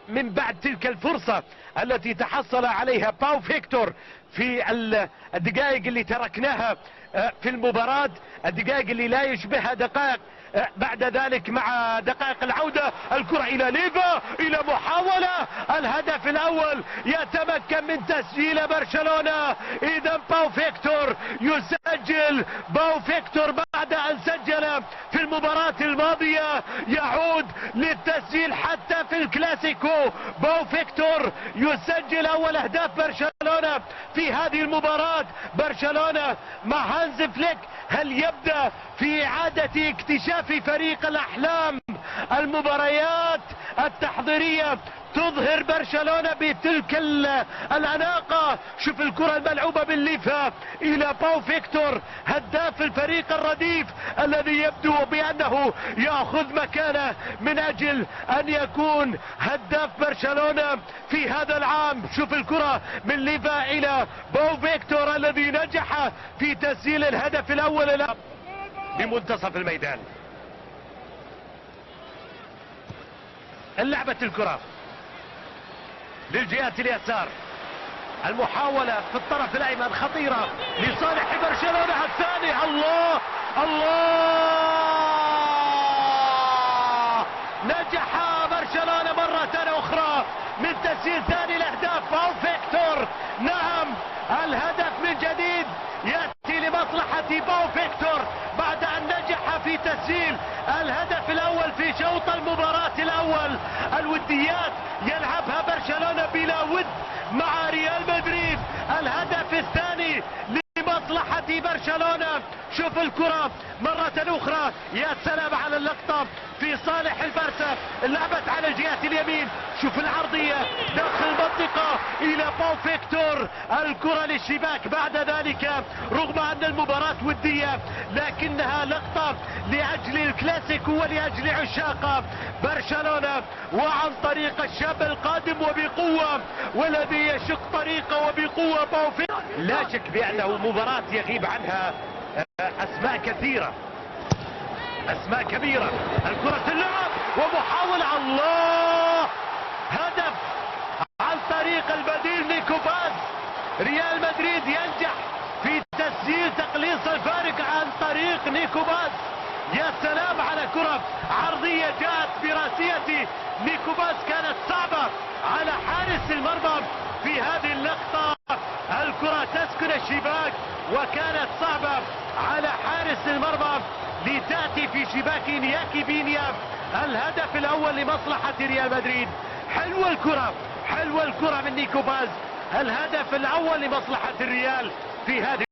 من بعد تلك الفرصة التي تحصل عليها باو فيكتور في الدقائق اللي تركناها في المباراة، الدقائق اللي لا يشبهها دقائق بعد ذلك مع دقائق العودة. الكرة إلى ليفا، إلى محاولة الهدف الأول، يتمكن من تسجيل برشلونة. إذا باو فيكتور يسجل، باو فيكتور بعد أن سجل في المباراة الماضية يعود للتسجيل حتى في الكلاسيكو. باو فيكتور يسجل أول أهداف برشلونة في هذه المباراة. برشلونة مع هانز فليك هل يبدأ في إعادة اكتشاف فريق الأحلام؟ المباريات التحضيرية تظهر برشلونة بتلك الأناقة. شوف الكرة الملعوبة بالليفا إلى باو فيكتور هداف الفريق الرديف الذي يبدو بأنه يأخذ مكانه من أجل أن يكون هداف برشلونة في هذا العام. شوف الكرة من ليفا إلى باو فيكتور الذي نجح في تسجيل الهدف الأول بمنتصف الميدان. لعبة الكرة للجهة اليسار، المحاولة في الطرف الأيمن خطيرة لصالح برشلونة. الثاني، الله الله، نجح برشلونة مرة أخرى من تسجيل ثاني الأهداف. باو فيكتور، نعم، الهدف من جديد يأتي لمصلحة باو فيكتور بعد أن نجح في تسجيل الهدف الأول في شوط المباراة الأول. الوديات يلعبها برشلونة بلا ود مع ريال مدريد. الهدف الثاني لمصلحة برشلونة. شوف الكرة مرة أخرى، يا سلام على اللقطة في صالح البارسا، لعبت على الجهة اليمين. شوف العرضية داخل المنطقة إلى باو فيكتور، الكرة للشباك. بعد ذلك رغم أن المباراة ودية لكنها لقطة لأجل الكلاسيكو ولأجل عشاق برشلونة، وعن طريق الشاب القادم وبقوة والذي يشق طريقه وبقوة باو فيكتور. لا شك بأنه مباراة يغيب عنها أسماء كثيرة، أسماء كبيرة. الكرة اللعب ومحاولة، الله، هدف عن طريق البديل نيكو باز. ريال مدريد ينجح في تسجيل تقليص الفارق عن طريق نيكو باز. يا سلام على كرة عرضية جاءت براسية نيكو باز، كانت صعبة على حارس المرمى في هذه اللقطة. الكرة تسكن الشباك وكانت صعبة على حارس المرمى لتأتي في شباك إنياكي بينيا. الهدف الأول لمصلحة ريال مدريد. حلوة الكرة، حلوة الكرة من نيكو باز، الهدف الأول لمصلحة الريال في هذه